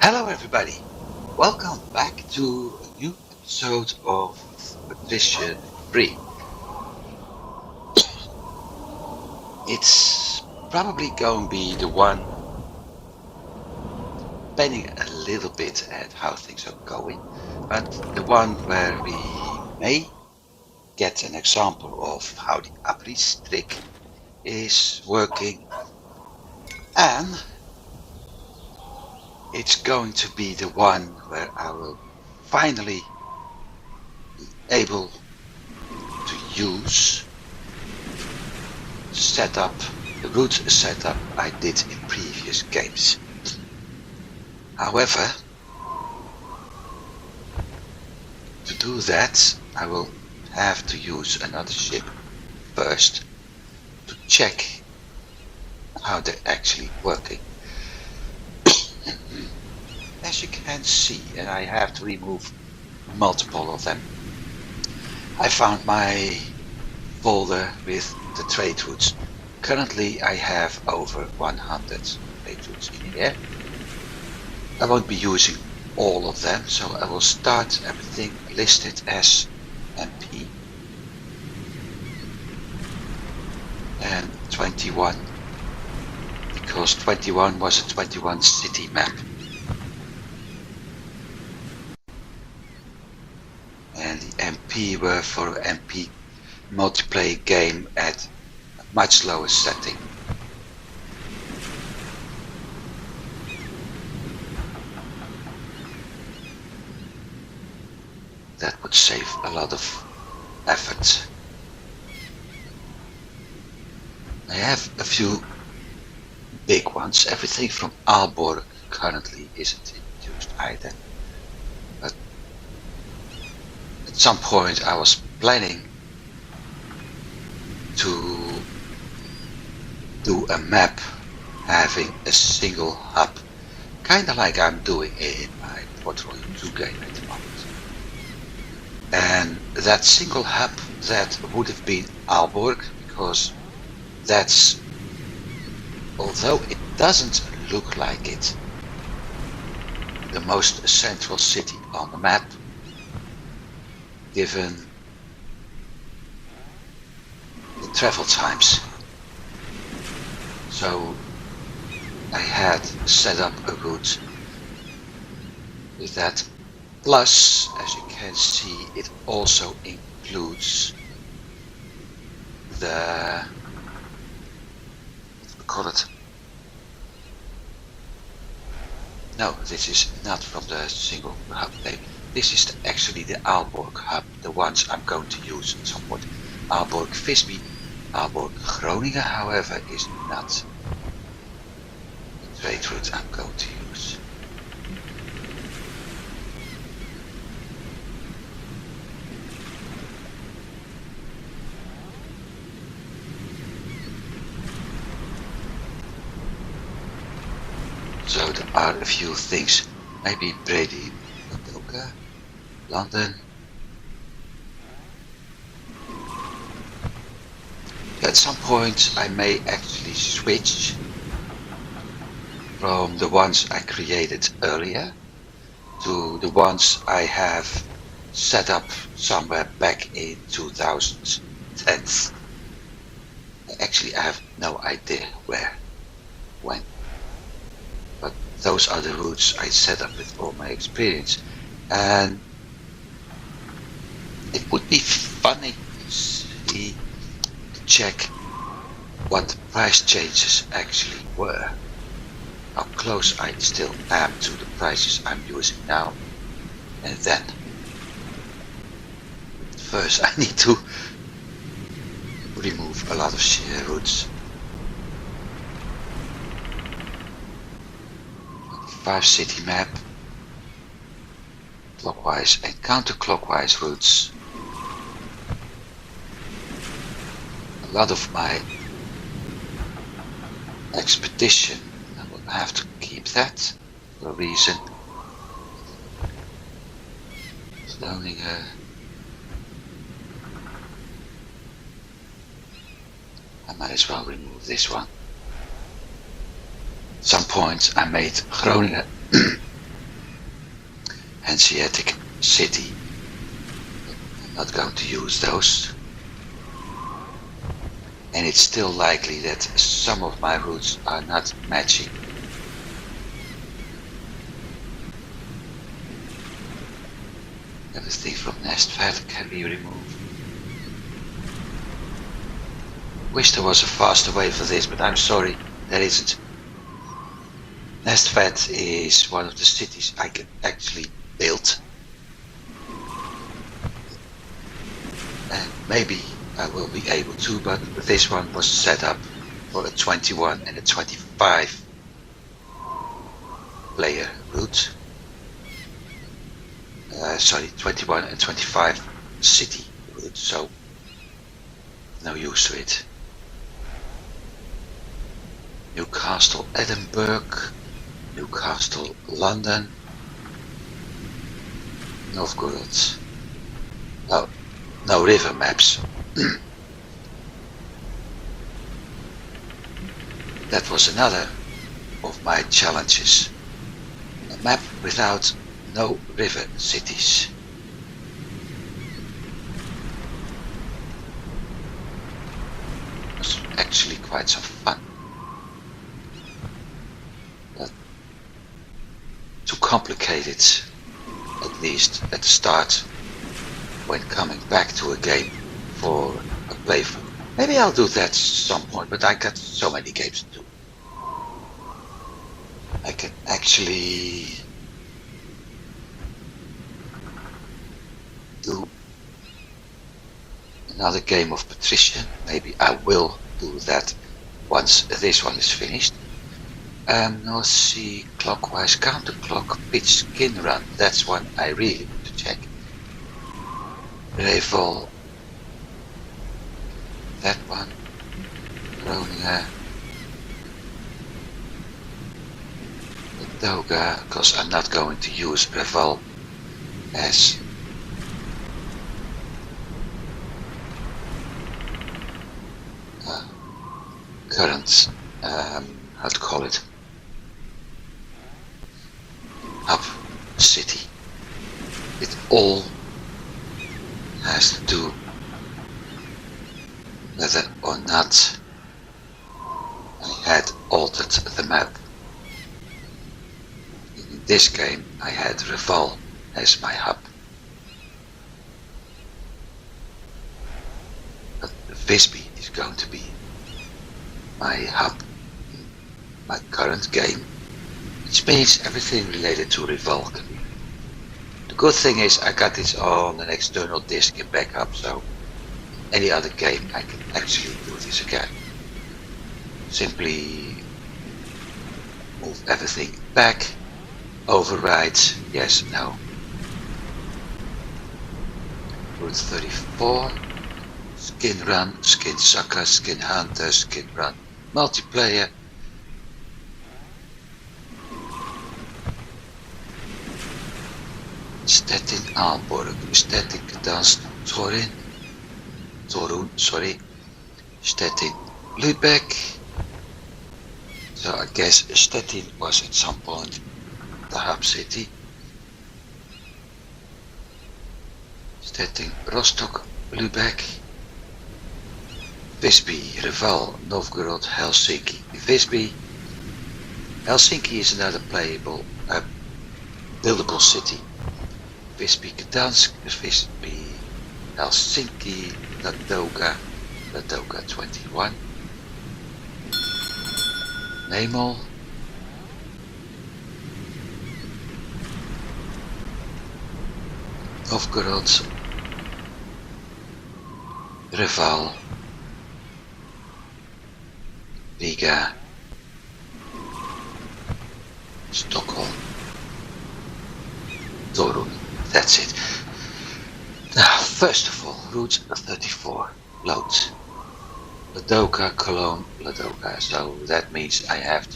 Hello everybody, welcome back to a new episode of Patrician Free. It's probably going to be the one, depending a little bit at how things are going, but the one where we may get an example of how the Apris trick is working, and it's going to be the one where I will finally be able to use setup, the root setup I did in previous games. However, to do that I will have to use another ship first to check how they're actually working. As you can see, and I have to remove multiple of them, I found my folder with the trade routes. Currently I have over 100 trade routes in here. I won't be using all of them, so I will start everything listed as MP and 21, because 21 was a 21 city map, and the MP were for MP multiplayer game at a much lower setting. That would save a lot of effort. I have a few big ones. Everything from Aalborg currently isn't used either. But at some point I was planning to do a map having a single hub, kinda like I'm doing in my Portfolio 2 game at the moment. And that single hub, that would have been Aalborg, because that's, although it doesn't look like it, the most central city on the map, given the travel times. So I had set up a route with that. Plus, as you can see, it also includes the, what do we call it? No, this is not from the single hub name. This is actually the Aalborg hub, the ones I'm going to use at some point. Aalborg Visby, Aalborg Groningen, however, is not the trade route I'm going to use. So there are a few things, maybe Brady, Doka, London. At some point I may actually switch from the ones I created earlier to the ones I have set up somewhere back in 2010. Actually, I have no idea where, when. But those are the routes I set up with all my experience. And it would be funny to see, to check what the price changes actually were. How close I still am to the prices I'm using now. And then, first I need to remove a lot of share routes. 5 city map, clockwise and counterclockwise routes. A lot of my expedition, I will have to keep that for a reason. Groningen. I might as well remove this one. At some point I made Groningen Hanseatic city. I'm not going to use those. And it's still likely that some of my routes are not matching. Everything from Nestvet can be removed. Wish there was a faster way for this, but I'm sorry, there isn't. Nestvet is one of the cities I can actually build. And maybe I will be able to, but this one was set up for a 21 and a 25 player route. Sorry, 21 and 25 city route, so no use to it. Newcastle, Edinburgh, Newcastle, London, Novgorod. No river maps. That was another of my challenges. A map without no river cities. It was actually quite some fun. But too complicated, at least at the start, when coming back to a game for a playthrough. Maybe I'll do that at some point, but I got so many games to do. I can actually do another game of Patrician. Maybe I will do that once this one is finished. North Sea, clockwise, counterclock, pitch, skin run. That's one I really want to check. Reval. That one. Groningen. Doga, because I'm not going to use Reval as current, how to call it, hub city. It all has to do whether or not I had altered the map. In this game I had Reval as my hub. But Visby is going to be my hub in my current game, which means everything related to Reval can be. The good thing is I got this on an external disk in backup, so any other game I can actually do this again. Simply move everything back, override, yes, no. Route 34, skin run, skin sucker, skin hunter, skin run, multiplayer. Stettin Aalborg, Stettin Gdansk, Torun, sorry, Stettin Lübeck. So I guess Stettin was at some point the hub city. Stettin, Rostock, Lübeck, Visby, Reval, Novgorod, Helsinki, Visby. Helsinki is another playable, buildable city. Visby, Gdansk, Visby, Helsinki, Ladoga, Ladoga 21. Nemel. Novgorod, Reval, Riga, Stockholm, Torun. That's it. Now, first of all, route 34, load. Ladoga, Cologne, Ladoga. So that means I have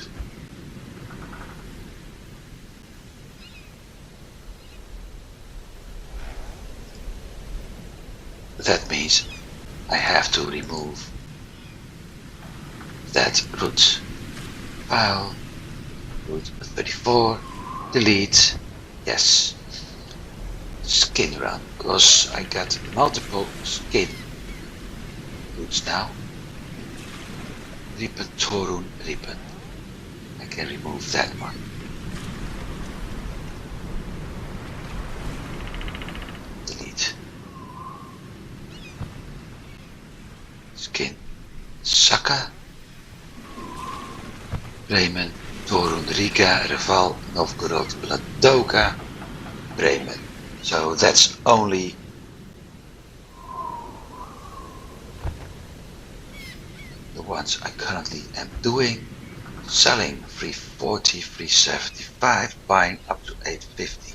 to remove that route. File, route 34, delete, yes. skin run, because I got multiple skin goods now. Rippen, Torun, Rippen. I can remove that one. Delete. Skin. Saka. Bremen, Torun, Riga, Reval, Novgorod, Ladoga, Bremen. So that's only the ones I currently am doing. Selling 340, 375, buying up to 850.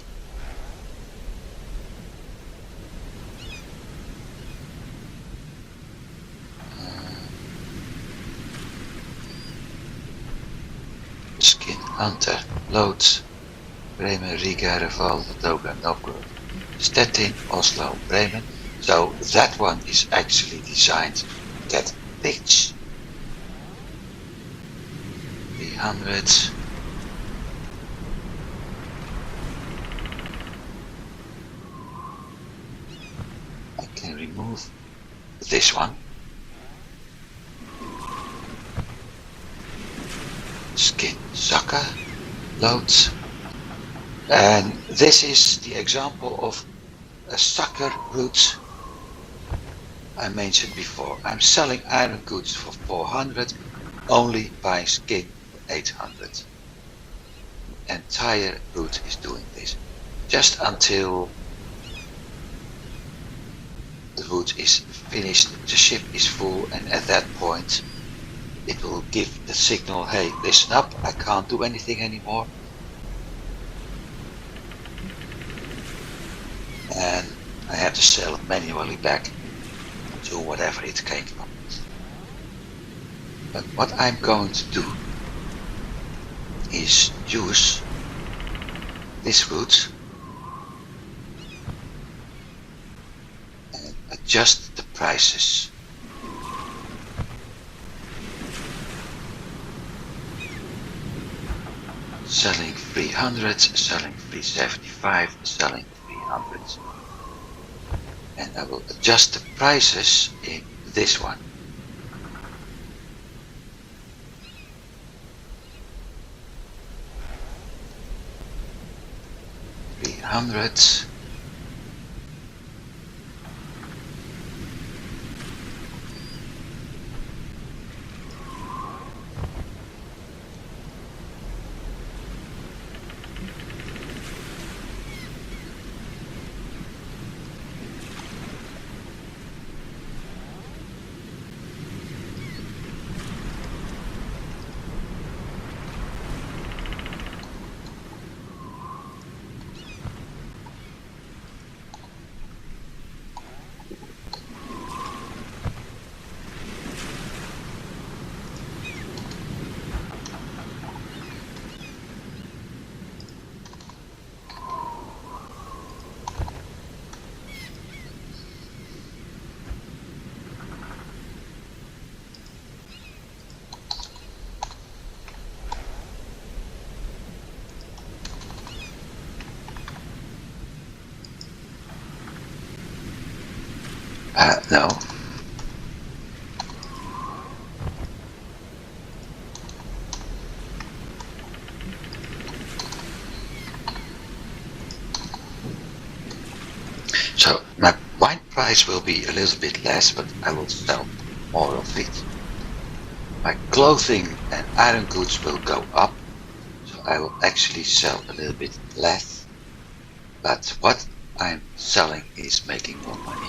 Skin Hunter, loads, Bremen, Riga, Reval, Ladoga, Novgorod, Stettin, Oslo, Bremen. So that one is actually designed to get rich. 300. I can remove this one. Skin Saka, loads. And this is the example of a sucker route I mentioned before. I'm selling iron goods for 400, only buying skin for 800. The entire route is doing this, just until the route is finished, the ship is full, and at that point it will give the signal, hey, listen up, I can't do anything anymore. And I have to sell manually back to whatever it came from. But what I'm going to do is use this route and adjust the prices. Selling 300, selling 375, selling 300. And I will adjust the prices in this one. $300. No. So my wine price will be a little bit less, but I will sell more of it. My clothing and iron goods will go up, so I will actually sell a little bit less. But what I'm selling is making more money.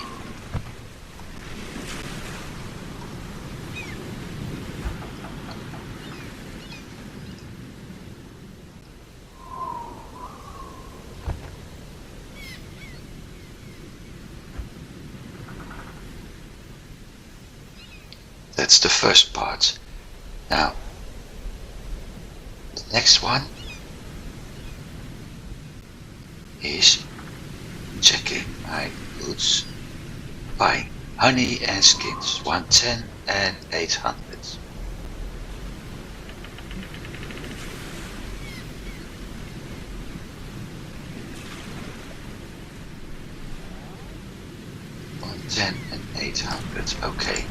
That's the first part. Now, the next one is checking my goods, buying honey and skins, 110 and 800. 10 and 800, okay.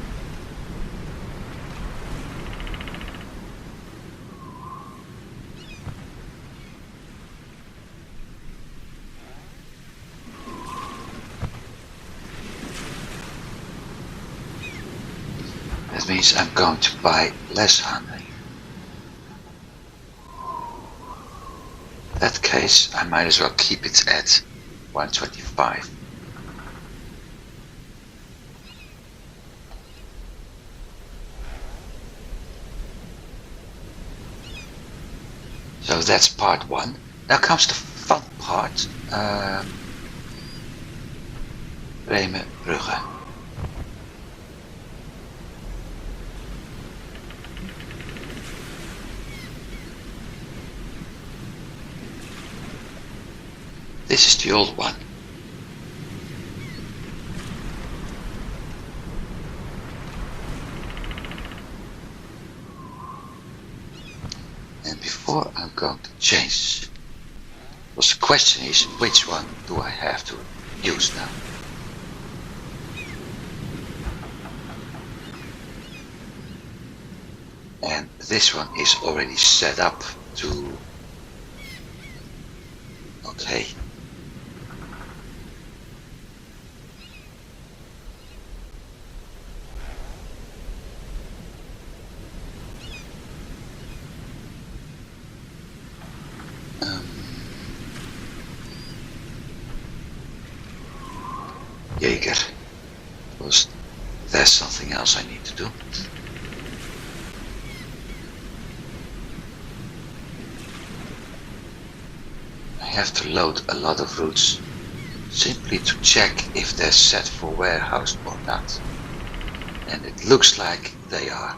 That means I'm going to buy less honey. In that case, I might as well keep it at 125. So that's part one. Now comes the fun part. Bremen, Brugge. This is the old one. And before I'm going to change, because the question is, which one do I have to use now? And this one is already set up to, okay. Jaeger, because there's something else I need to do. I have to load a lot of routes simply to check if they're set for warehouse or not. And it looks like they are.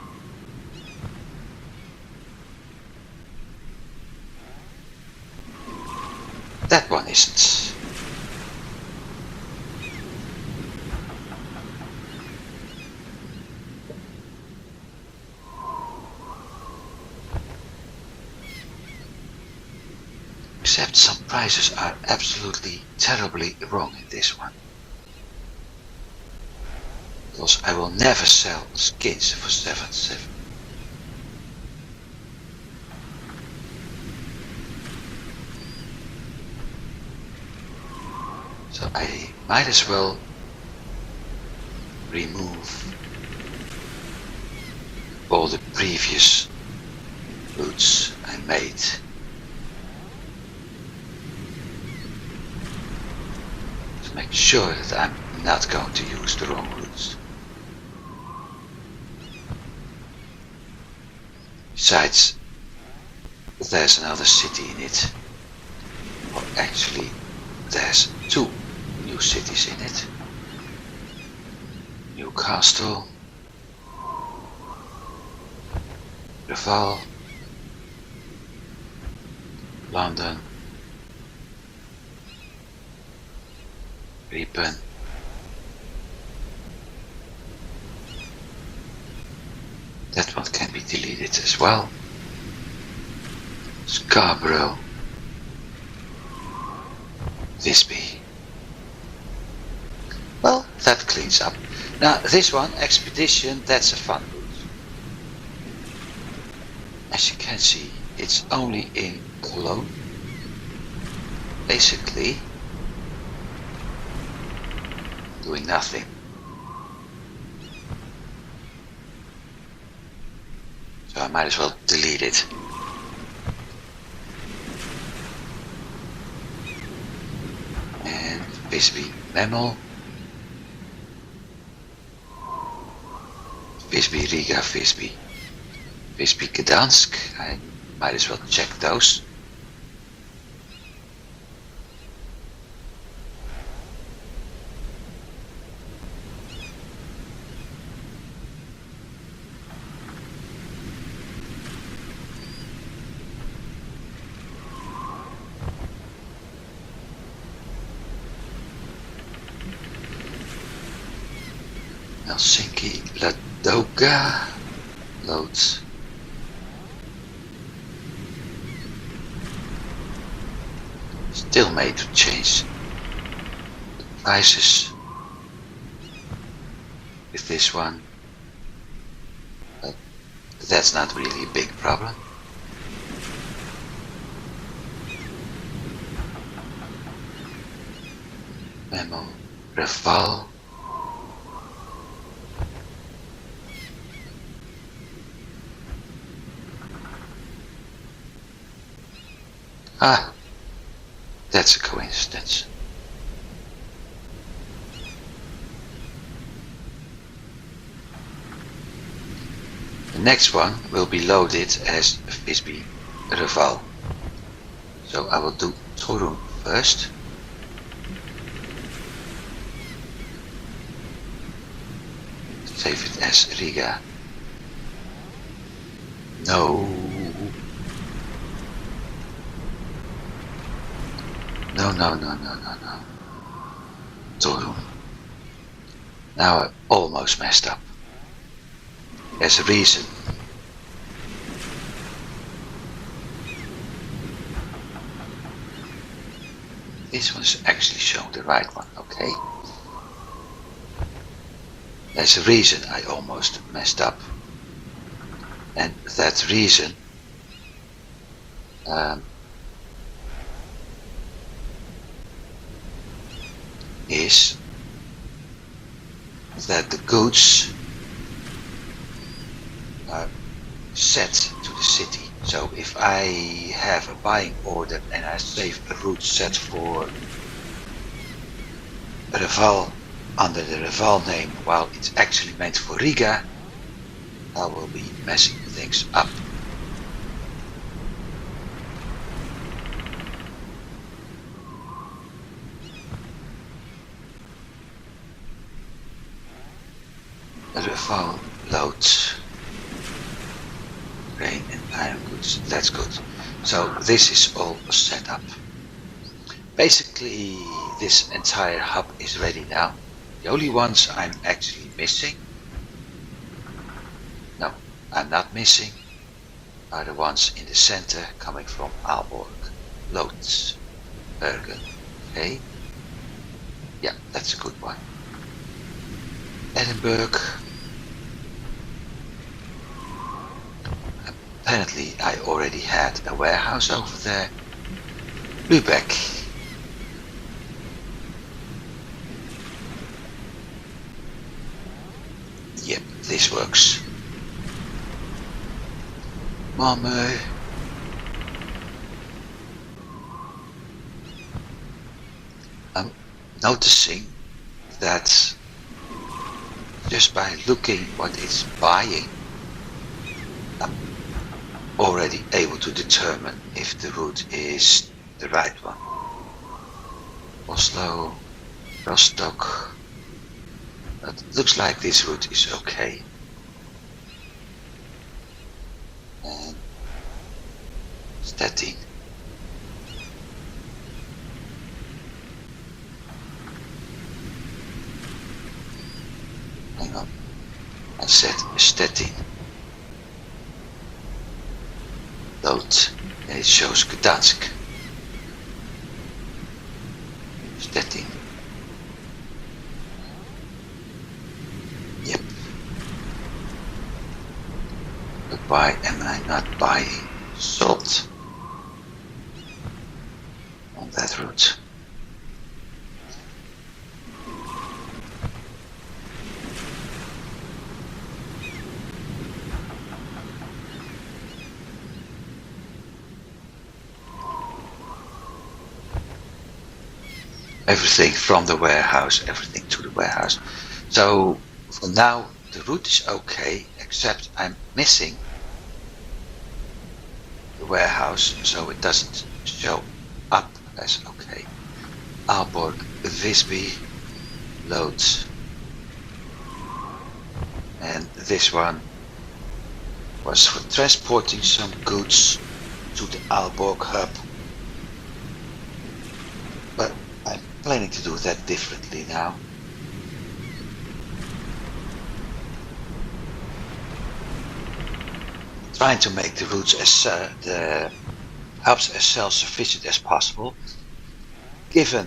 That one isn't. Except some prices are absolutely terribly wrong in this one. Because I will never sell skins for 7.7. So I might as well remove all the previous routes I made. To make sure that I'm not going to use the wrong routes. Besides, there's another city in it. Or actually, there's two new cities in it. Newcastle, Reval, London, Bremen, that one can be deleted as well. Scarborough, Visby. Well, that cleans up. Now this one, Expedition, that's a fun route. As you can see, it's only in Cologne. Basically, doing nothing. So I might as well delete it. And Visby Memel. Visby Riga, Visby. Visby Gdansk. I might as well check those. Helsinki, Ladoga, loads. Still made to change the prices. with this one. But that's not really a big problem. Memo Reval. Ah, that's a coincidence. The next one will be loaded as Visby Reval. So I will do Torun first. Save it as Riga. No. No. Torun. Now I almost messed up. There's a reason. This one's actually showing the right one, okay. There's a reason I almost messed up. And that reason is that the goods are set to the city. So if I have a buying order and I save a route set for Reval under the Reval name while it's actually meant for Riga, I will be messing things up. Reval loads grain and iron goods. That's good. So this is all set up. Basically, this entire hub is ready now. The only ones I'm actually missing, no, I'm not missing, are the ones in the center coming from Aalborg, Lodz, Bergen. Okay, yeah, that's a good one. Edinburgh. Apparently I already had a warehouse over there. Lübeck. Yep, this works. Malmö. I'm noticing that just by looking what it's buying, I'm already able to determine if the route is the right one. Oslo, Rostock. It looks like this route is okay. And Stettin. Hang on. I said Stettin. Load. And it shows Gdansk. Stettin. Yep. But why am I not buying salt on that route? Everything from the warehouse, everything to the warehouse. So for now the route is okay, except I'm missing the warehouse, so it doesn't show up as okay. Aalborg, Visby, Lodz. And this one was for transporting some goods to the Aalborg hub. But I'm planning to do that differently now. Trying to make the routes as the hubs as self-sufficient as possible, given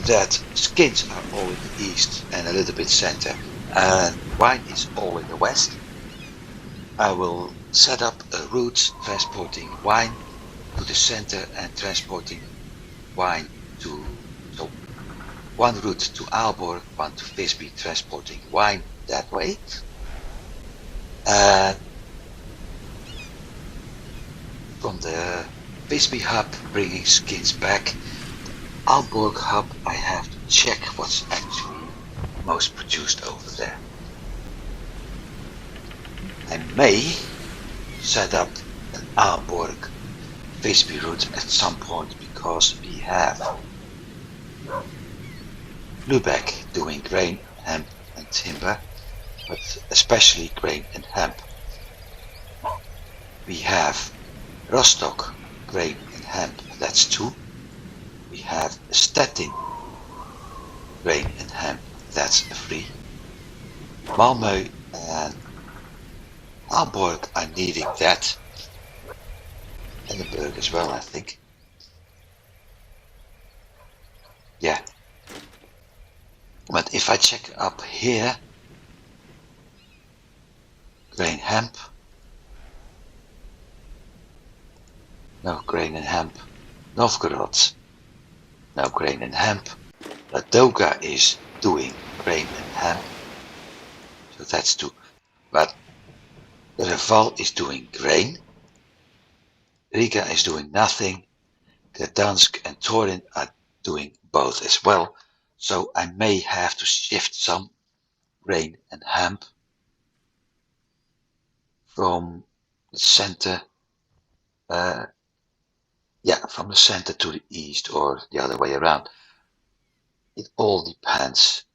that skins are all in the east and a little bit center. and wine is all in the west. I will set up a route transporting wine to the center and transporting wine to, so one route to Aalborg, one to Visby, transporting wine that way. And from the Visby hub, bringing skins back. The Aalborg hub, I have to check what's actually most produced over there. I may set up an Aalborg Visby route at some point because we have Lübeck doing grain, hemp and timber, but especially grain and hemp. We have Rostock, grain and hemp, that's 2. We have Stettin, grain and hemp, that's 3. Malmö and Aalborg are needing that. Edinburgh as well, I think. Yeah. But if I check up here, grain hemp. No grain and hemp. Novgorod. No grain and hemp. Ladoga is doing grain and hemp. So that's 2. But Reval is doing grain. Riga is doing nothing. Gdansk and Torin are doing both as well. So I may have to shift some grain and hemp from the center, from the center to the east or the other way around. It all depends.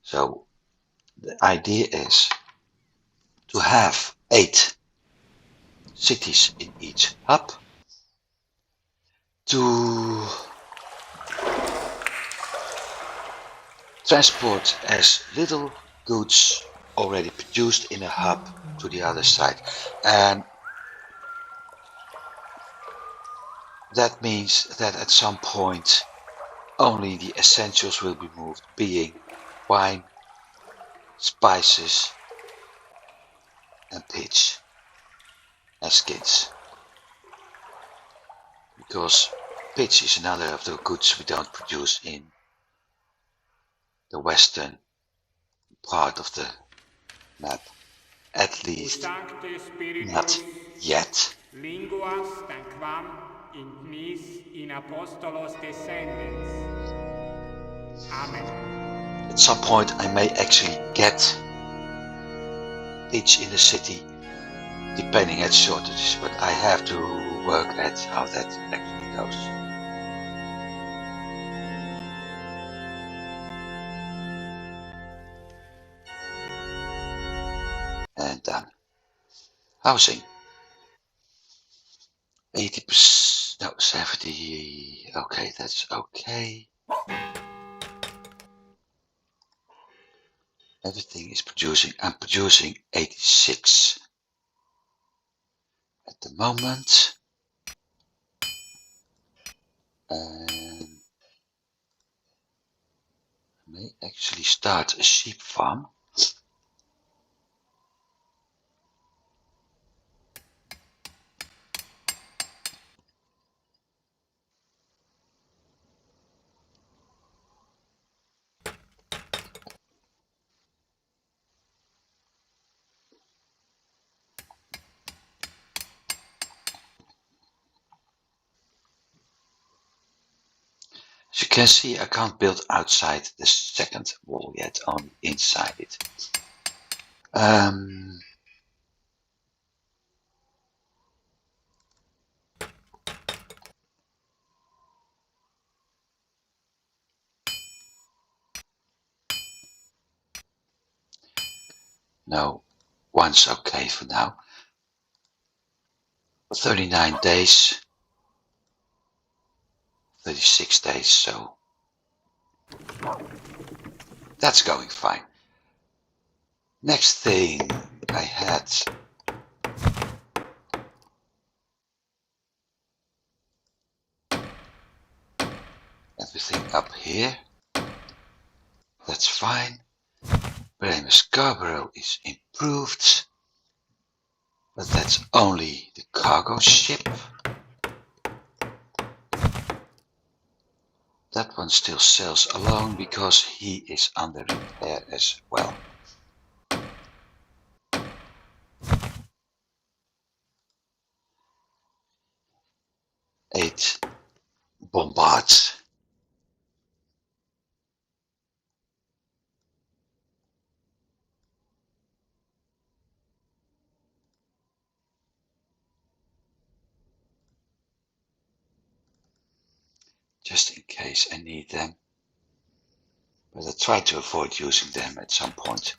So the idea is to have 8 cities in each hub, to transport as little goods already produced in a hub to the other side. And that means that at some point only the essentials will be moved, being wine, spices and pitch and skins. Because pitch is another of the goods we don't produce in the western part of the map. At least not yet. Linguas tanquam in nis in apostolos descendens. Amen. At some point I may actually get pitch in the city, depending at shortages, but I have to work at how that actually goes. And done. Housing. 80%, no, 70, okay, that's okay. Everything is producing, I'm producing 86 at the moment. And I may actually start a sheep farm. As you can see, I can't build outside the second wall yet, only inside it. No, one's okay for now. 39 days, 36 days, so that's going fine. Next thing I had everything up here. That's fine. Bremen Scarborough is improved. But that's only the cargo ship. That one still sails alone because he is under repair as well. 8 bombards. Just in case I need them. But I try to avoid using them at some point.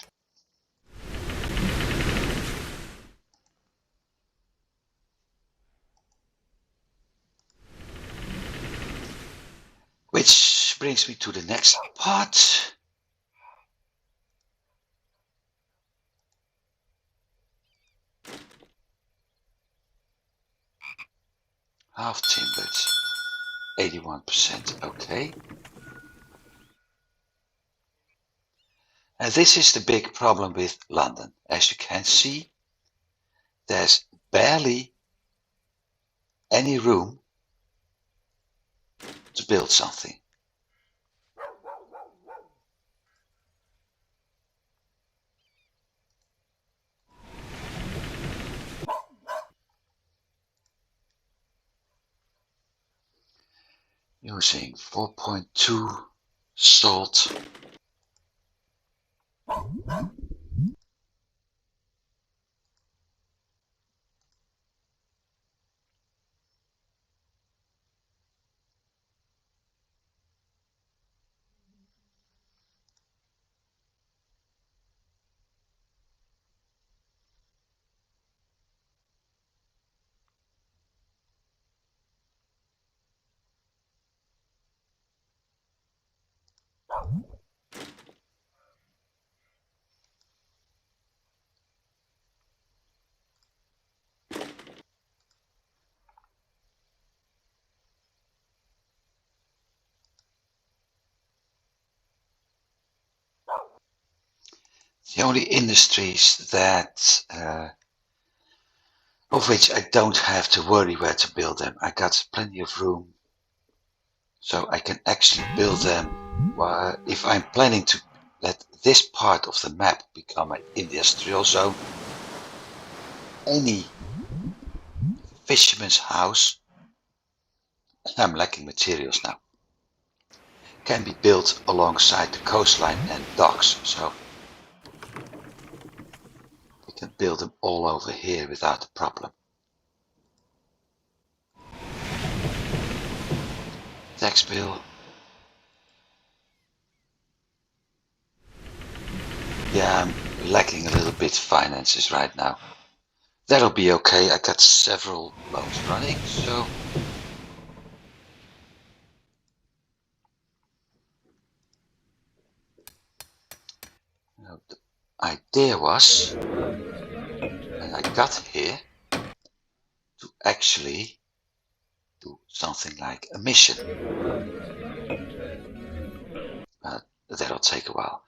Which brings me to the next part. Half timbered. 81%, okay. And this is the big problem with London. As you can see, there's barely any room to build something. Using 4.2 salt. The only industries that of which I don't have to worry where to build them. I got plenty of room, so I can actually build them. If I'm planning to let this part of the map become an industrial zone, any fisherman's house, I'm lacking materials now, can be built alongside the coastline and docks, so we can build them all over here without a problem. Tax bill. Yeah, I'm lacking a little bit finances right now. That'll be okay. I got several loans running, so the idea was, when I got here, to actually do something like a mission. That'll take a while.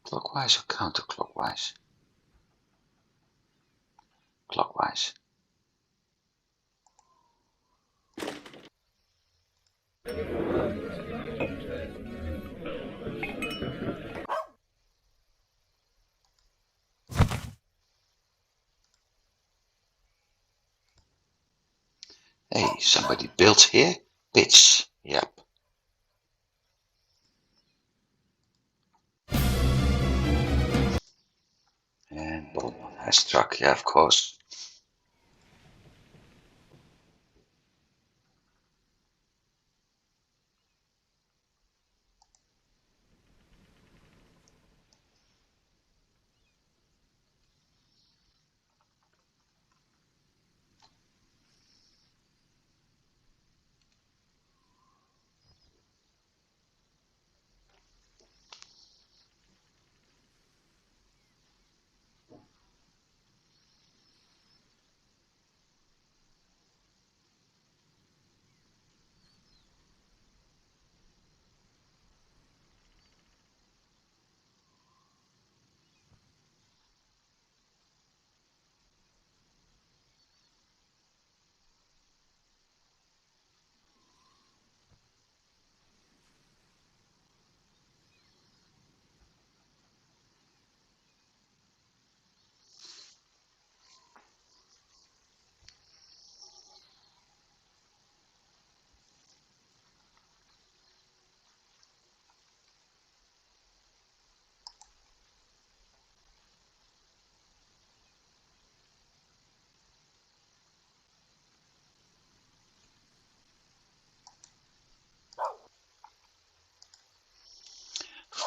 Clockwise or counterclockwise? Clockwise. Hey, somebody built here? Pitch. Yep. And boom, has struck. Yeah, of course.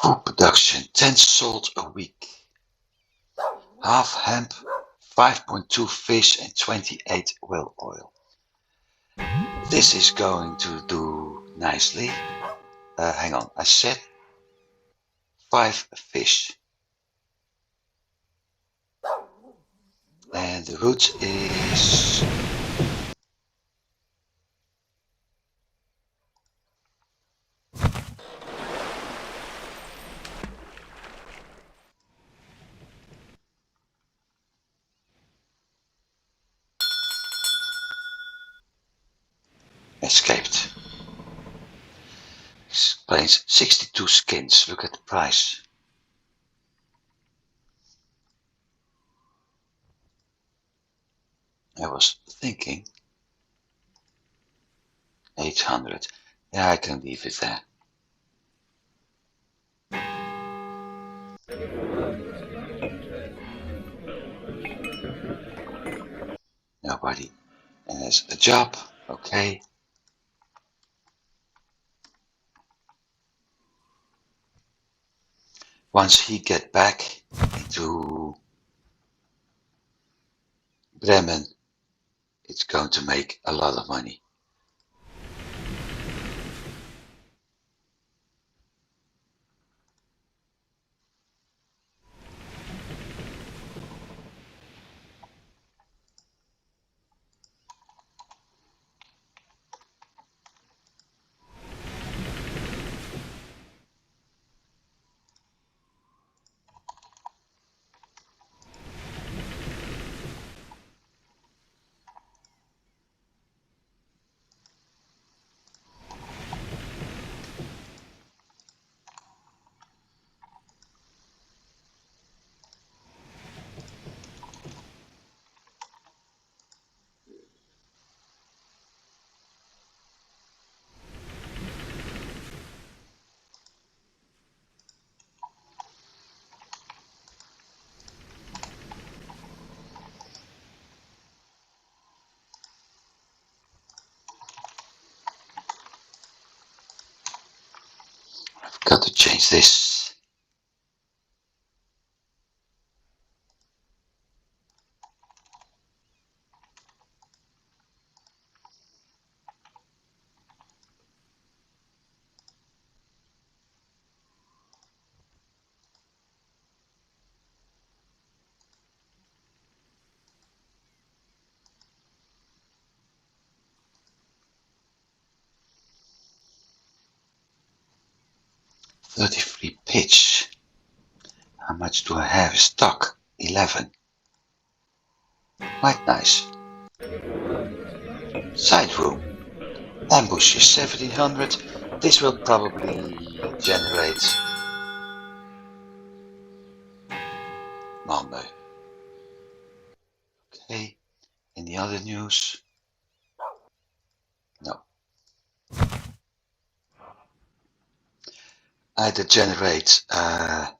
Food production, 10 sold a week. Half hemp, 5.2 fish and 28 whale oil. This is going to do nicely. Hang on, I said 5 fish. And the root is escaped. Explains 62 skins. Look at the price. I was thinking 800. Yeah, I can leave it there. Nobody has a job. Okay. Once he get back into Bremen, it's going to make a lot of money. I've got to change this. $33 pitch. How much do I have? Stock 11. Quite nice. Side room. Ambush is 1700. This will probably generate Monday. Okay. Any other news? No. Either generate I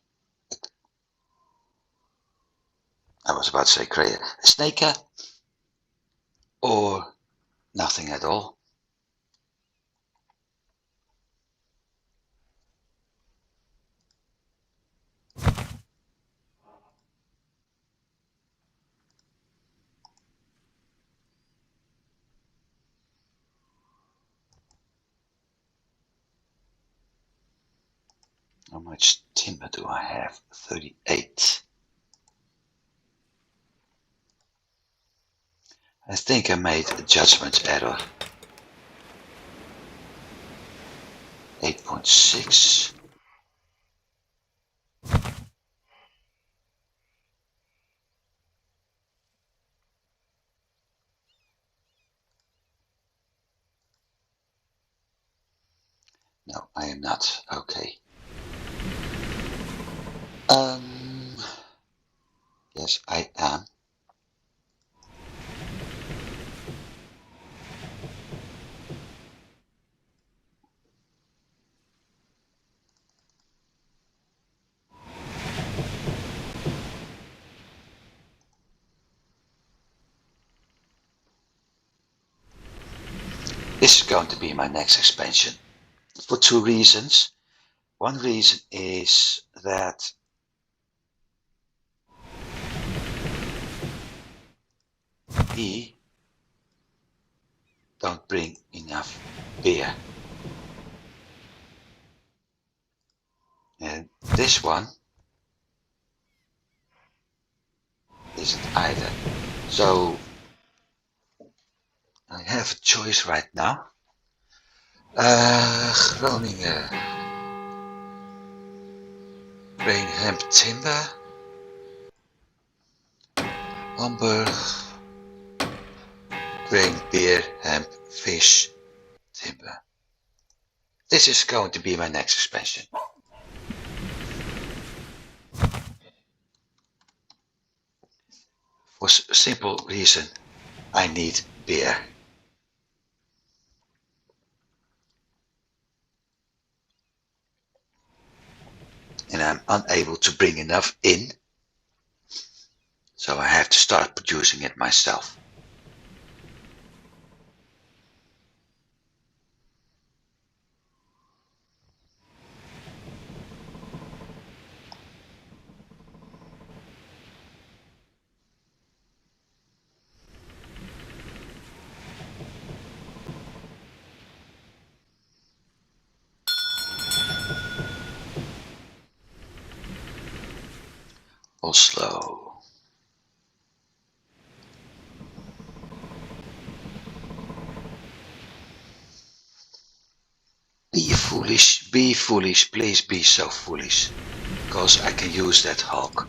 was about to say create a snaker or nothing at all. How much timber do I have? 38. I think I made a judgment error. 8.6. No, I am not. Okay. Yes, I am. This is going to be my next expansion for 2 reasons. One reason is that he don't bring enough beer. And this one isn't either. So I have a choice right now. Groningen, grain, hemp, timber. Hamburg, grain, beer, hemp, fish, timber. This is going to be my next expansion. For a simple reason, I need beer. And I'm unable to bring enough in, so I have to start producing it myself. Oslo. Be foolish, please be so foolish, because I can use that Hulk.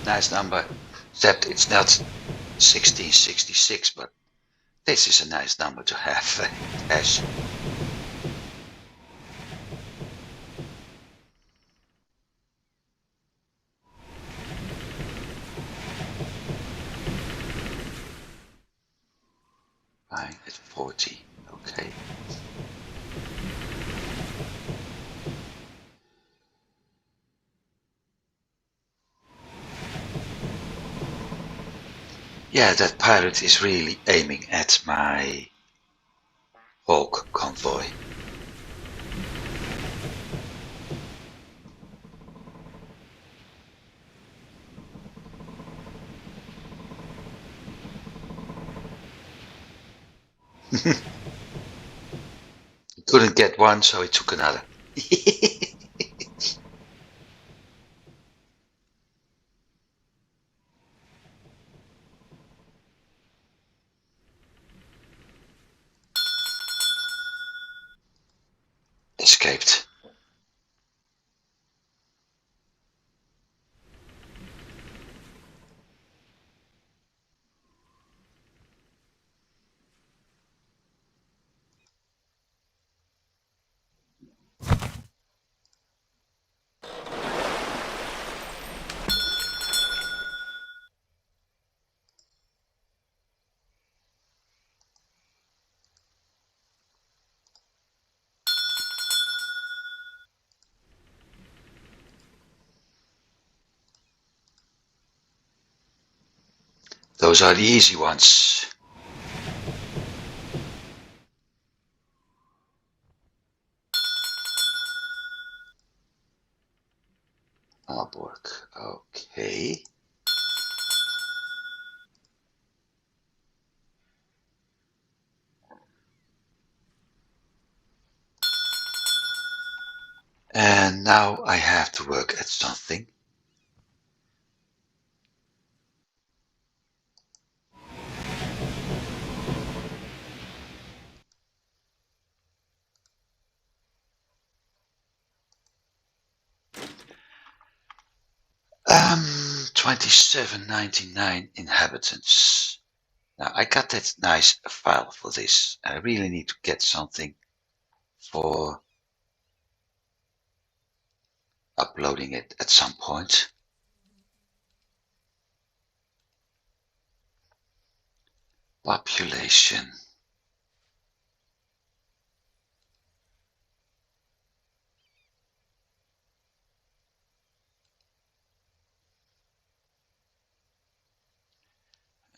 Nice number, except it's not 1666, but this is a nice number to have. Hash. Fine, at 40, okay. Yeah, that pirate is really aiming at my Hulk convoy. He couldn't get one, so he took another. Escaped. Those are the easy ones. Aalborg, okay. And now I have to work at something. Um, 2799 inhabitants. Now I got that nice file for this. I really need to get something for uploading it at some point. Population.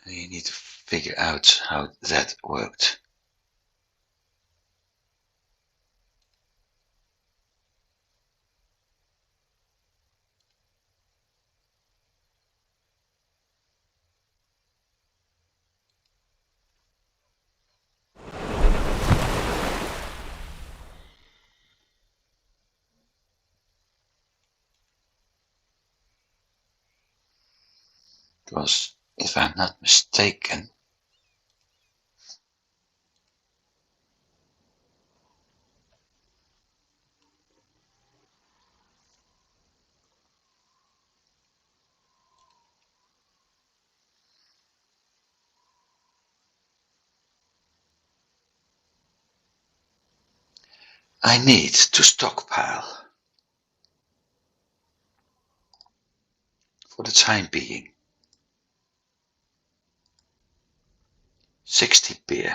You need to figure out how that worked. Because if I'm not mistaken, I need to stockpile for the time being 60 beer,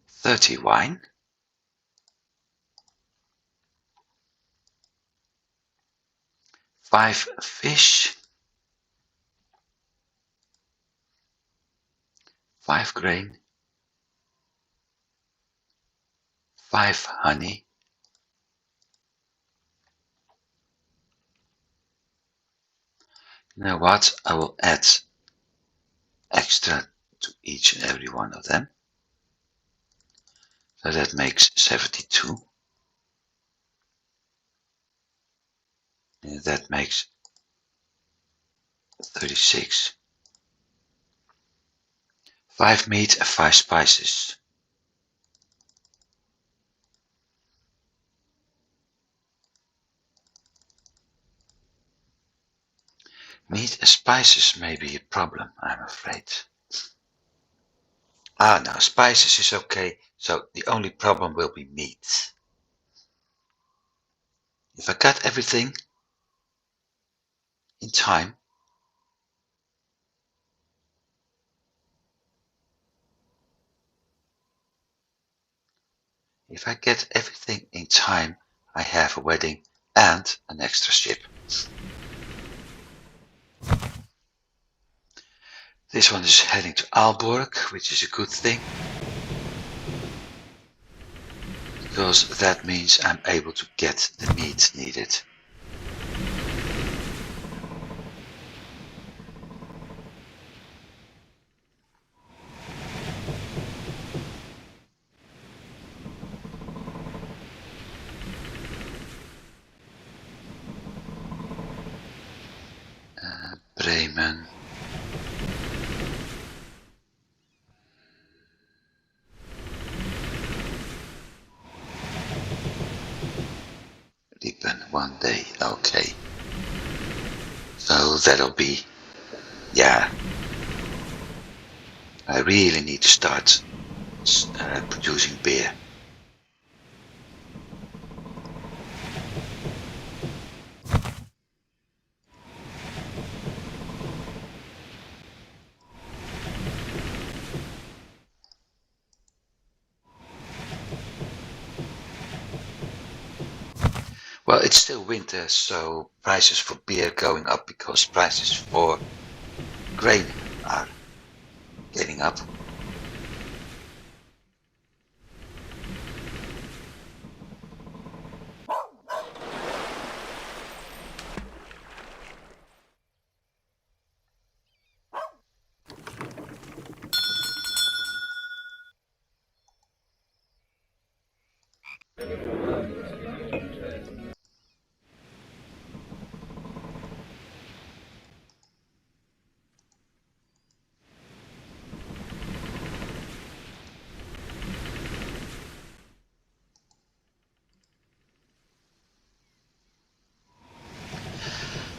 30 wine, 5 fish, 5 grain, 5 honey, you know what, I will add extra to each and every one of them. So that makes 72. And that makes 36. 5 meat and 5 spices. Meat and spices may be a problem, I'm afraid. Ah, no, spices is okay, so the only problem will be meat. If I cut everything in time, if I get everything in time, I have a wedding and an extra ship. This one is heading to Aalborg, which is a good thing, because that means I'm able to get the meat needed. Bremen. Deepen 1 day, okay. So that'll be, yeah. I really need to start producing beer. Well, it's still winter, so prices for beer going up because prices for grain are getting up.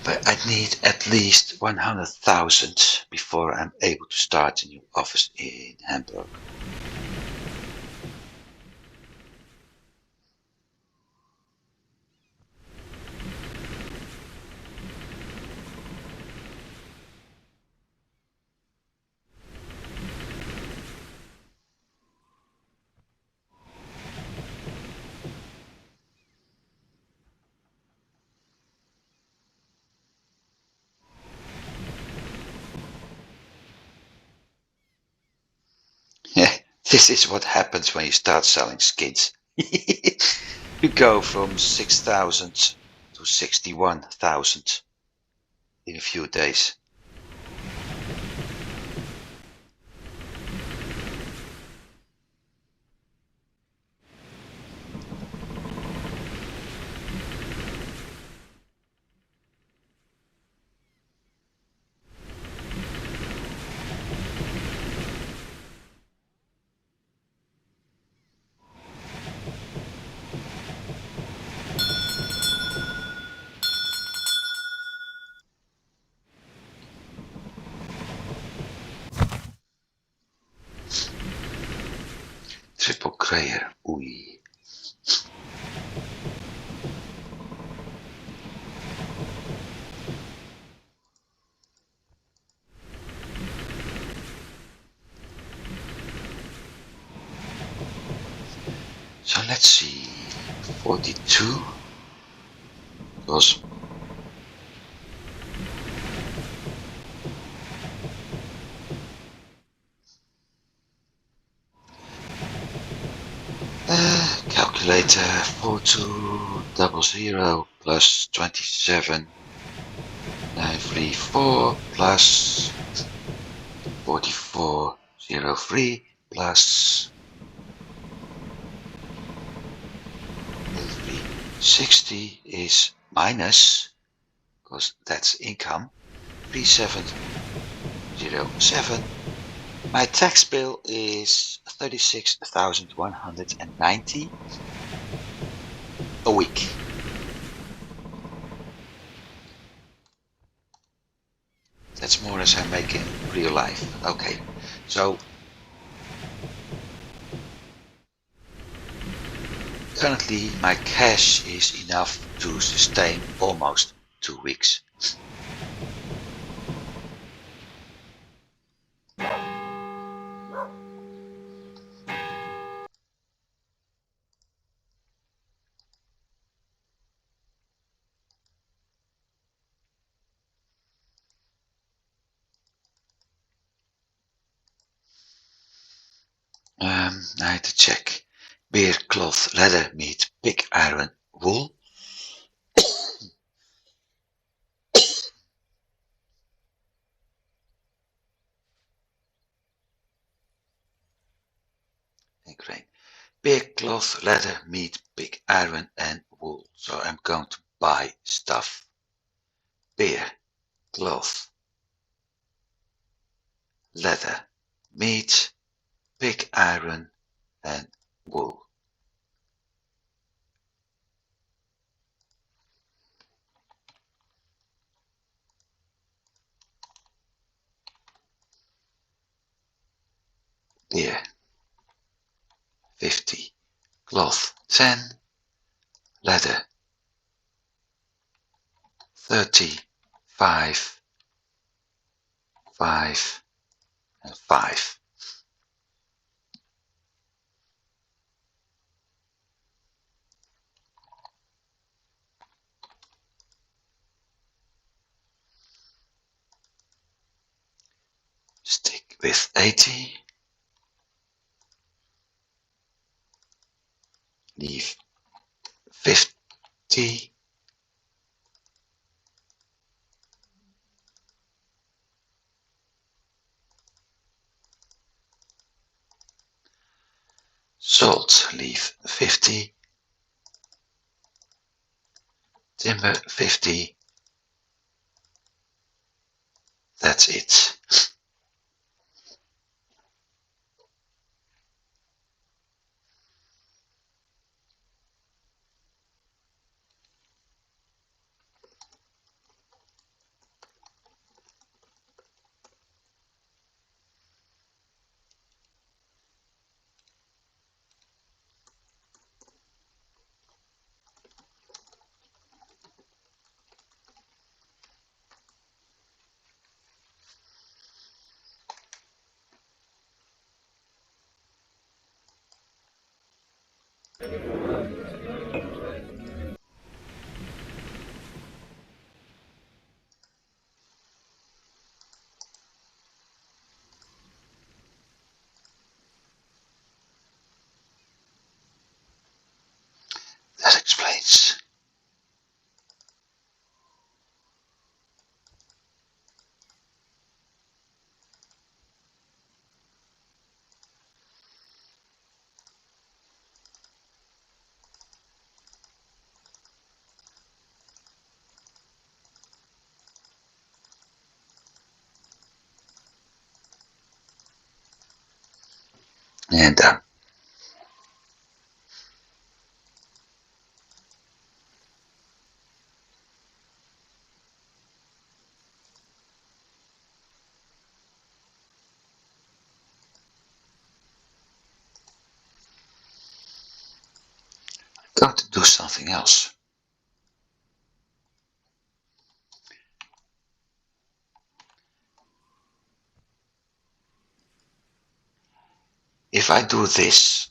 But I need at least 100,000 before I'm able to start a new office in Hamburg. This is what happens when you start selling skins. You go from 6,000 to 61,000 in a few days. Triple Krayer, oei. So let's see, 42 was calculator 4200 plus 27 934 plus 4403 plus 360 is minus, because that's income, 3707. My tax bill is 36,190 a week. That's more as I make in real life. Okay, so currently my cash is enough to sustain almost 2 weeks. I had to check. Beer, cloth, leather, meat, pig, iron, wool. And grain. Beer, cloth, leather, meat, pig, iron, and wool. So I'm going to buy stuff. Beer, cloth, leather, meat, pig, iron, and wool. Beer, 50. Cloth, 10. Leather, 30. 5. 5. And 5. Stick with 80. Leave 50. Salt, leave 50. Timber, 50. That's it. That explains. And done. I'm going to do something else. If I do this,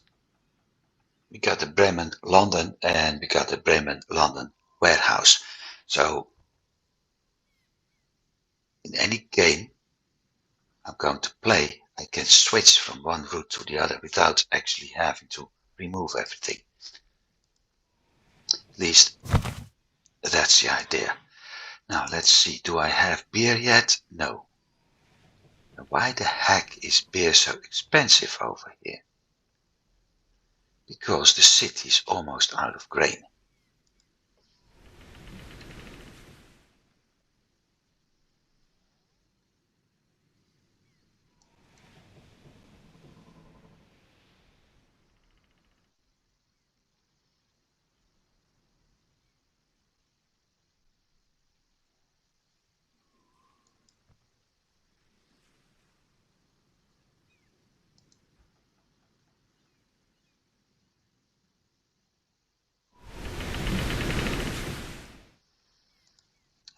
we got the Bremen, London, and we got the Bremen, London warehouse. So in any game I'm going to play, I can switch from one route to the other without actually having to remove everything. At least that's the idea. Now let's see, do I have beer yet? No. Why the heck is beer so expensive over here? Because the city is almost out of grain.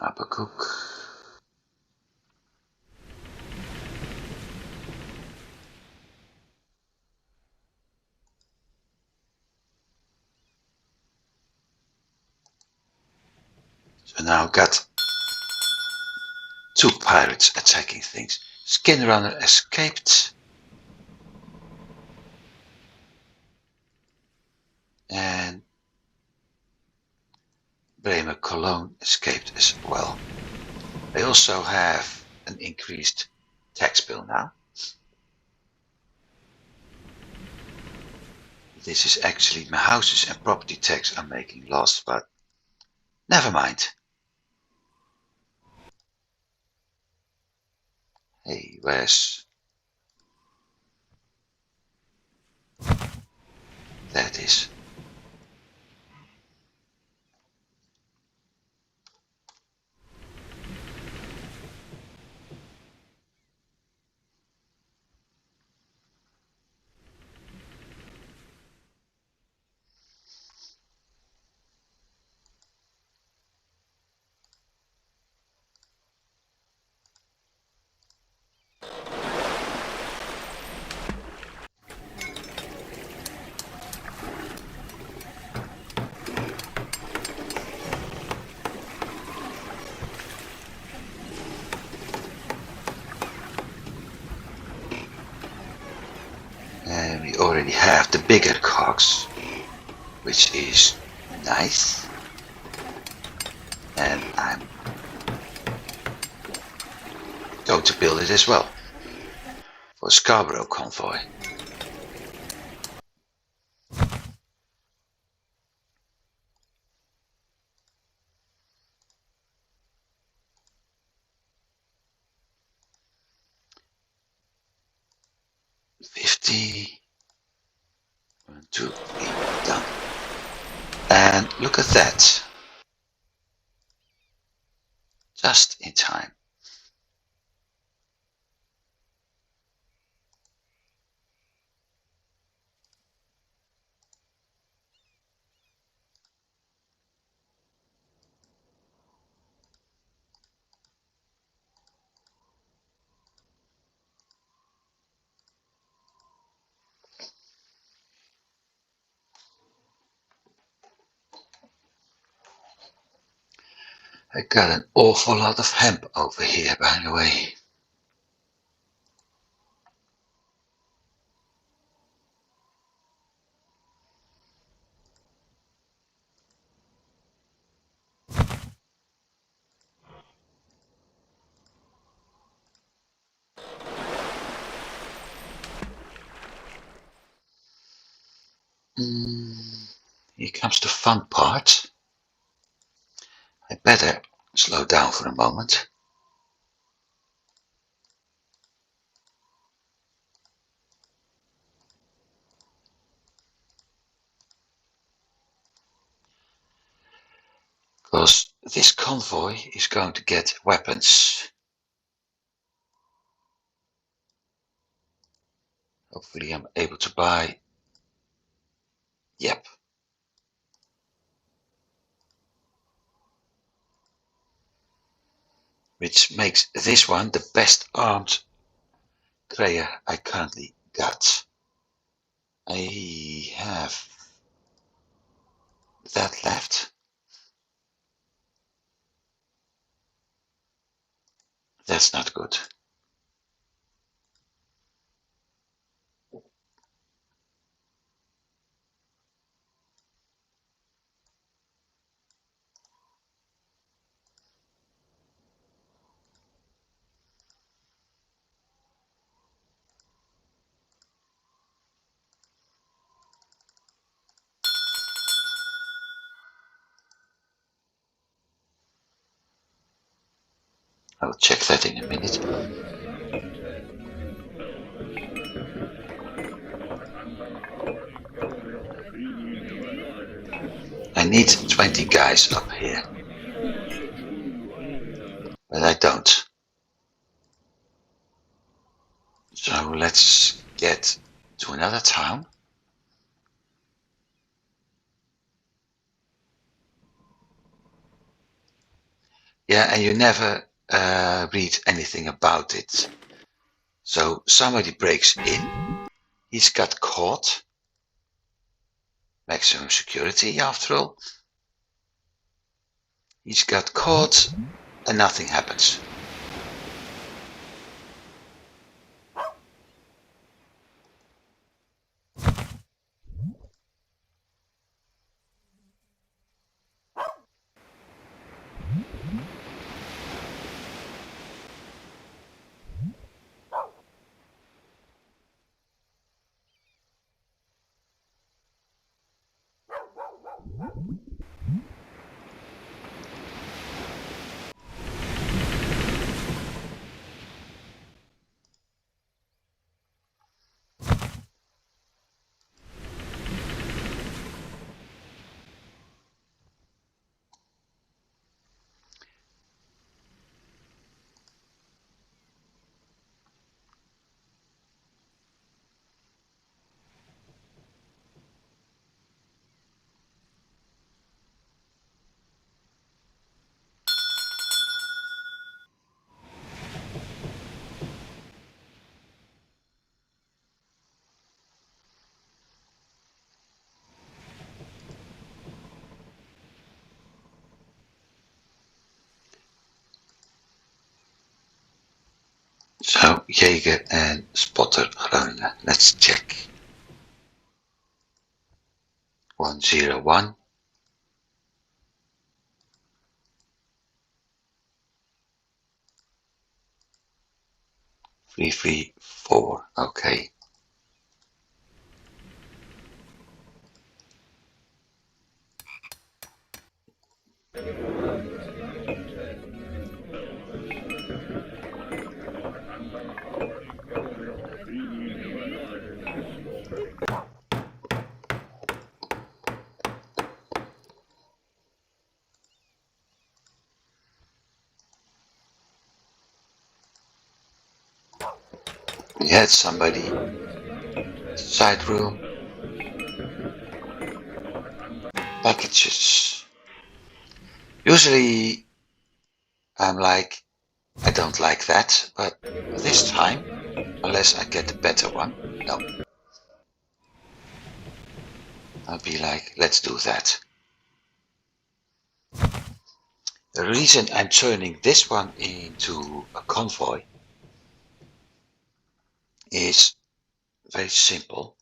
Habakkuk. So now I've got two pirates attacking things. Skinrunner escaped. And Bremen Cologne escaped as well. They also have an increased tax bill now. This is actually my houses and property tax are making loss, but never mind. Hey, where's that is? And we already have the bigger cogs, which is nice. And I'm going to build it as well for Scarborough convoy. $50. 1, 2, 3, done. And look at that. Just in time. I got an awful lot of hemp over here, by the way. Here comes the fun part. I better slow down for a moment. Because this convoy is going to get weapons. Hopefully I'm able to buy. Yep. Which makes this one the best armed Kreia I currently got. I have that left. That's not good. I'll check that in a minute. I need 20 guys up here. But I don't. So let's get to another town. Yeah, and you never read anything about it. So somebody breaks in. He's got caught. Maximum security, after all. He's got caught and nothing happens. So, Jaeger and Spotter Groningen. Let's check. 101. Three, 3, 4. Okay. We had somebody. Side room. Packages. Usually I'm like, I don't like that, but this time, unless I get a better one, no. I'll be like, let's do that. The reason I'm turning this one into a convoy is very simple.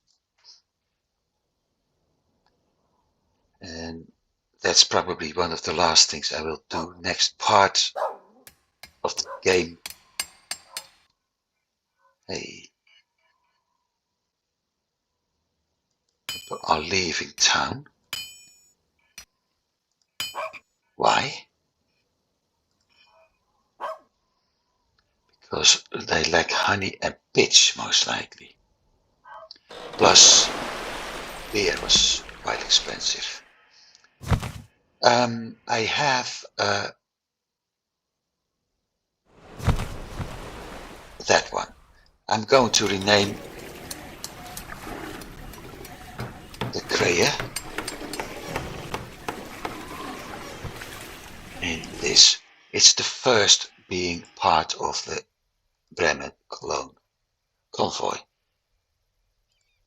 And that's probably one of the last things I will do next part of the game. Hey. People are leaving town. Why? Because they lack honey and pitch, most likely. Plus, beer was quite expensive. I have that one. I'm going to rename the Kreia in this. It's the first being part of the Bremen Cologne convoy.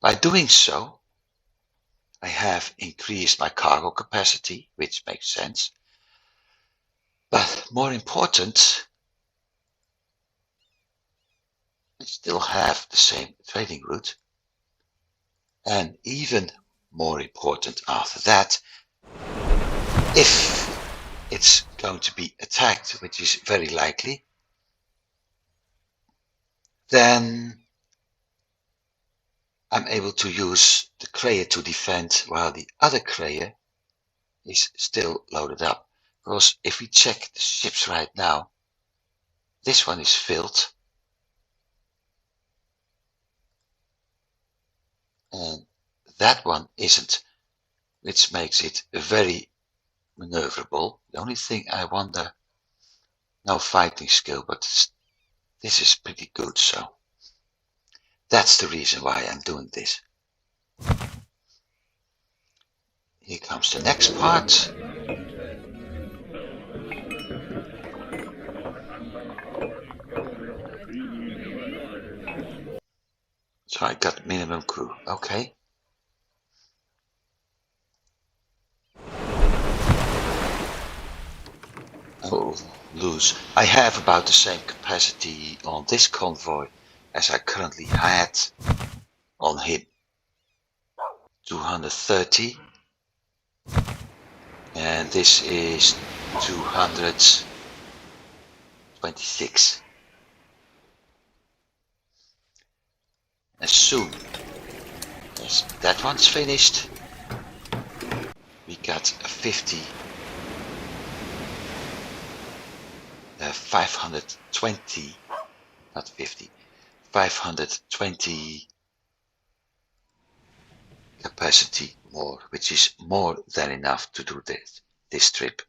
By doing so, I have increased my cargo capacity, which makes sense. But more important, I still have the same trading route. And even more important after that, if it's going to be attacked, which is very likely, then I'm able to use the Kreia to defend while the other Kreia is still loaded up. Because if we check the ships right now, this one is filled. And that one isn't, which makes it very maneuverable. The only thing I wonder, no fighting skill, but this is pretty good, so that's the reason why I'm doing this. Here comes the next part. So I got minimum crew, okay. Oh, lose. I have about the same capacity on this convoy as I currently had on him. 230. And this is 226. As soon as that one's finished, we got a 520, not 50, 520 capacity more, which is more than enough to do this trip.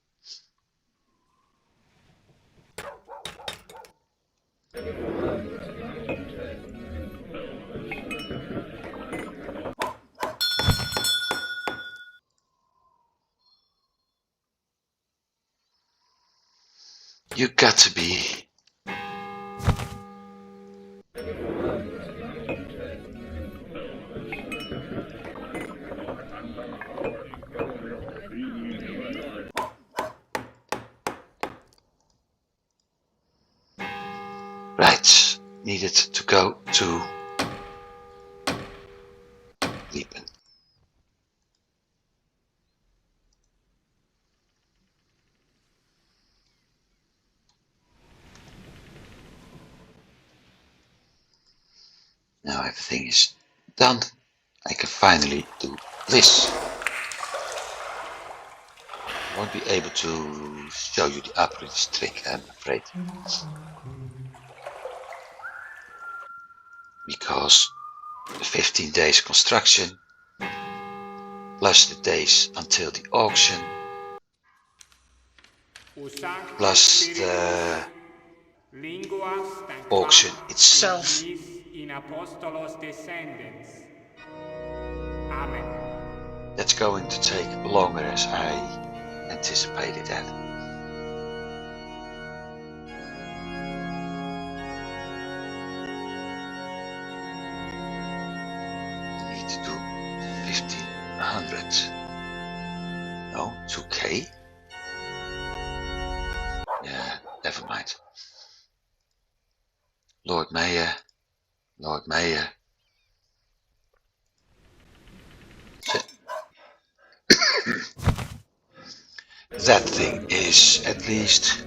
You got to be right. Needed to go to Bremen. Now everything is done. I can finally do this. I won't be able to show you the upgrade trick, I'm afraid. Because the 15 days construction, plus the days until the auction, plus the auction itself. That's going to take longer as I anticipated that. I need to do 1500. No, 2K. Lord Mayor, Lord Mayor. That thing is at least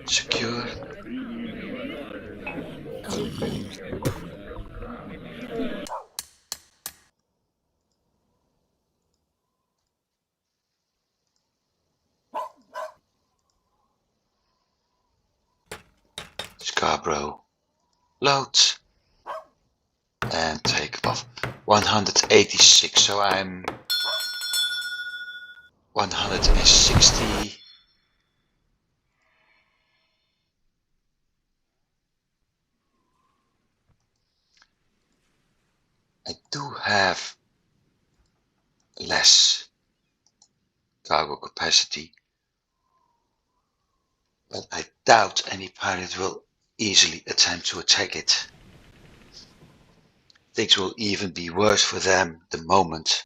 secure. Scarborough, load and take off. 186, so I'm 160. I do have less cargo capacity, but I doubt any pirate will easily attempt to attack it. Things will even be worse for them the moment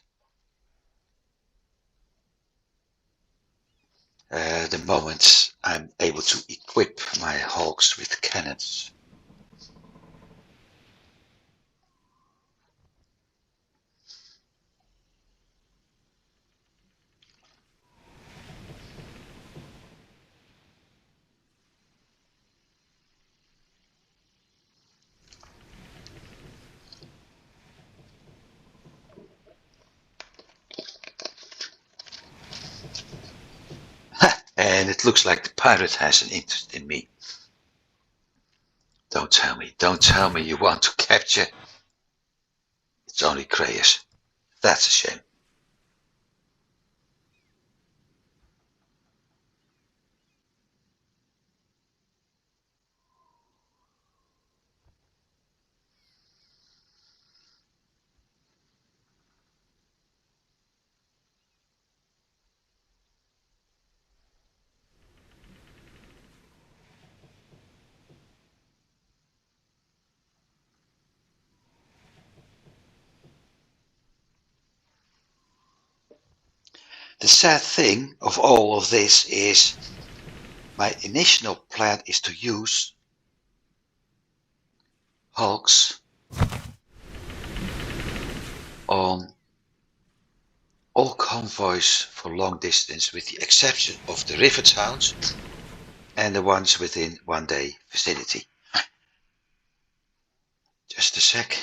I'm able to equip my hulks with cannons. And it looks like the pirate has an interest in me. Don't tell me you want to capture. It's only Crayers. That's a shame. The sad thing of all of this is my initial plan is to use hulks on all convoys for long distance, with the exception of the river towns and the ones within 1 day vicinity. Just a sec.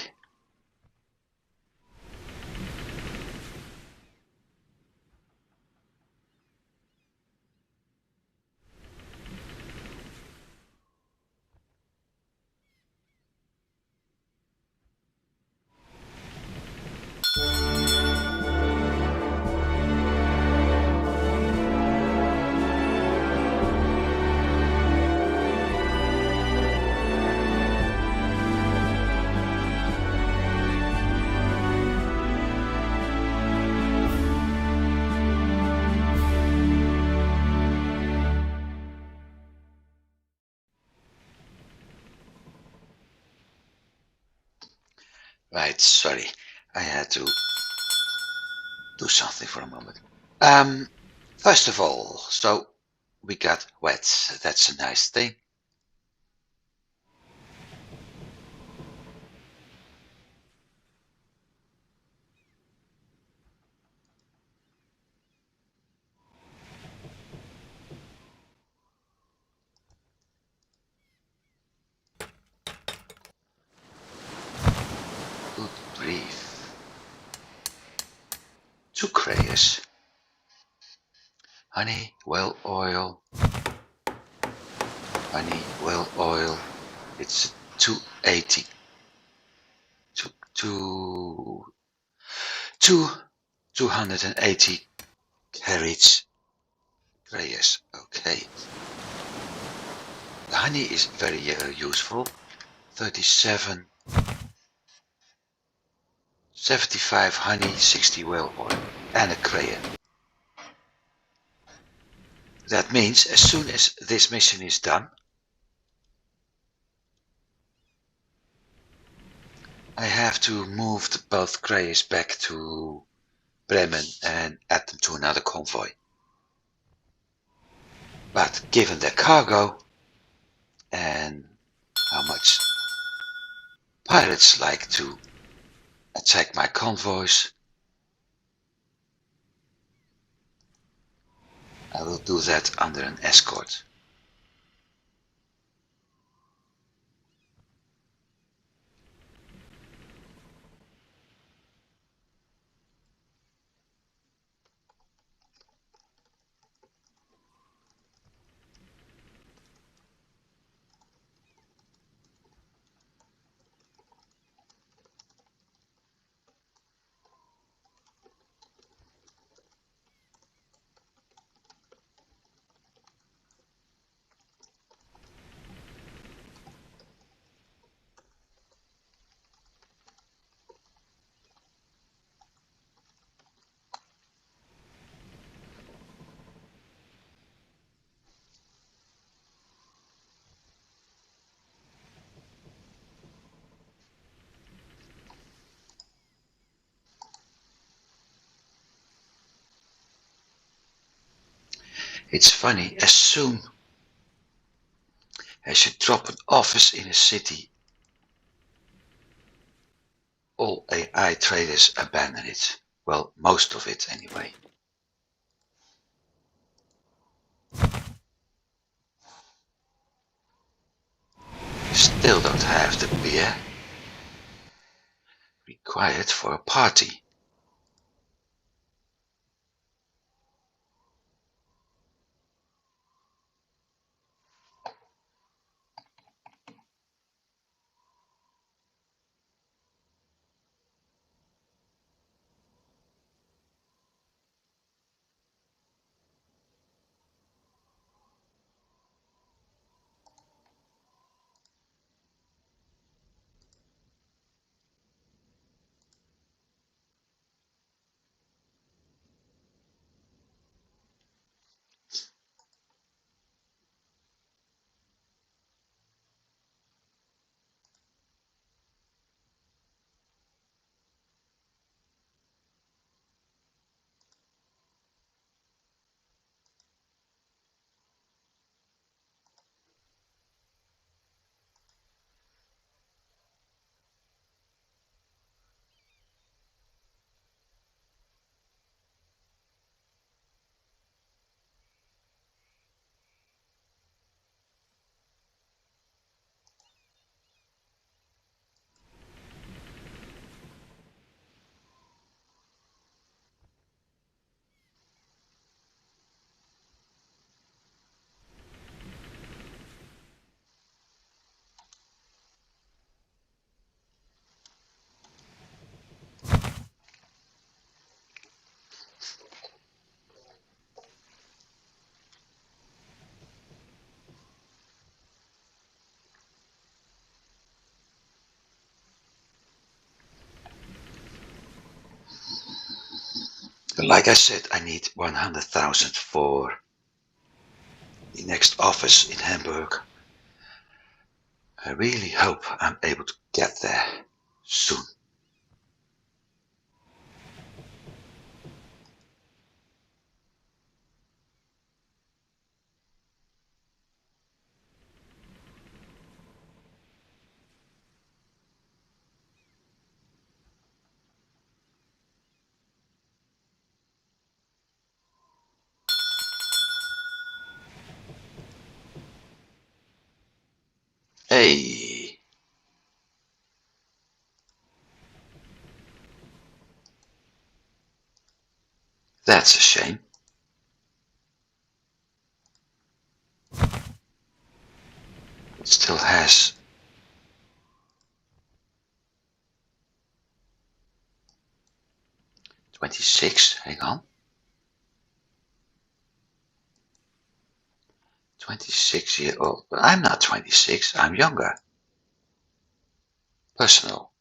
Right, sorry. I had to do something for a moment. First of all, so we got wet. That's a nice thing. Good grief. 2 crayers. Honey, well oil. Honey, well oil. It's 280. 280 carriage crayers. Okay. The honey is very useful. 37. 75 honey, 60 whale oil, and a crayon. That means as soon as this mission is done, I have to move both crayons back to Bremen and add them to another convoy. But given their cargo, and how much pirates like to attack my convoys, I will do that under an escort. It's funny, as soon as you drop an office in a city, all AI traders abandon it. Well, most of it anyway. You still don't have the beer required for a party. Like I said, I need 100,000 for the next office in Hamburg. I really hope I'm able to get there soon. Hey, that's a shame. It still has 26, hang on. 26-year-old, but I'm not 26, I'm younger. Personal.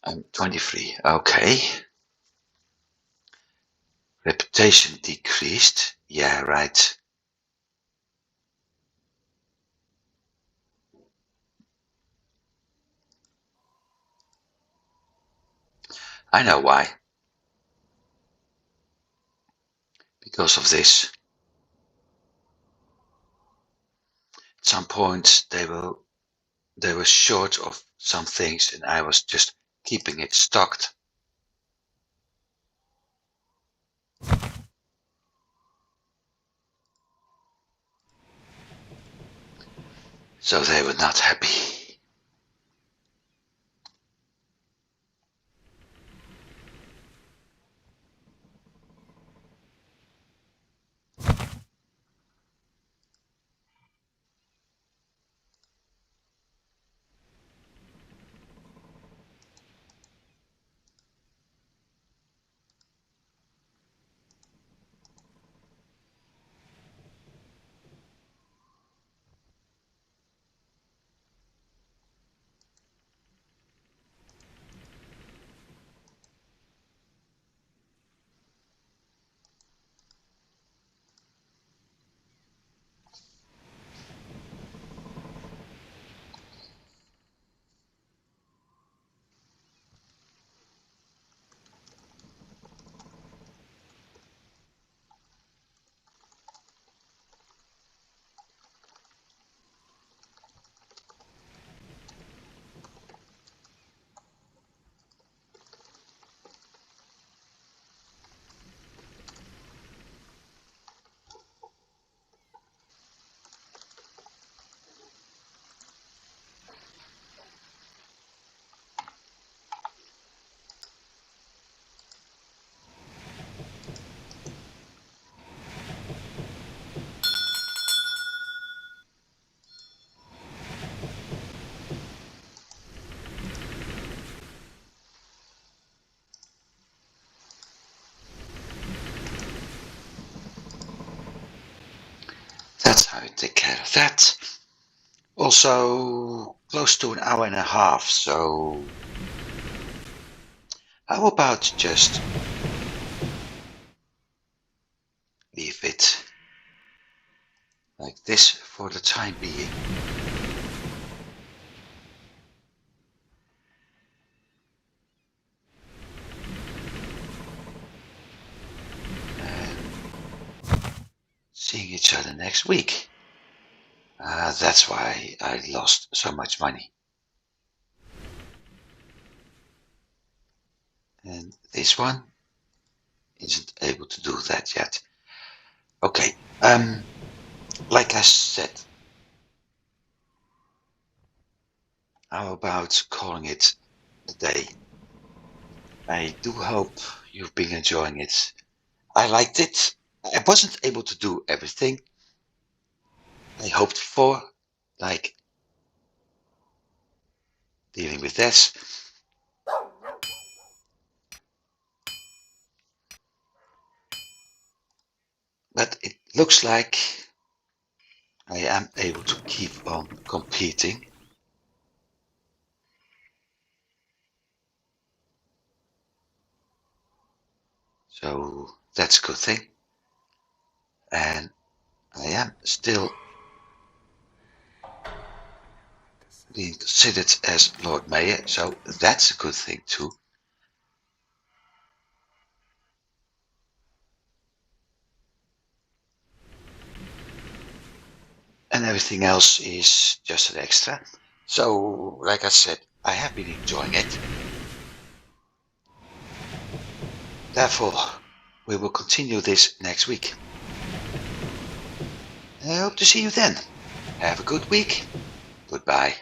I'm 23, okay. Reputation decreased, yeah, right. I know why. because of this. At some point they were short of some things and I was just keeping it stocked. So they were not happy. That's how you take care of that. Also close to an hour and a half, so how about just leave it like this for the time being. And seeing each other next week. That's why I lost so much money. And this one isn't able to do that yet. Okay, like I said, how about calling it a day? I do hope you've been enjoying it. I liked it. I wasn't able to do everything I hoped for, like dealing with this. But it looks like I am able to keep on competing. So that's a good thing. And I am still being considered as Lord Mayor, so that's a good thing too. And everything else is just an extra. So, like I said, I have been enjoying it. Therefore, we will continue this next week. I hope to see you then. Have a good week. Goodbye.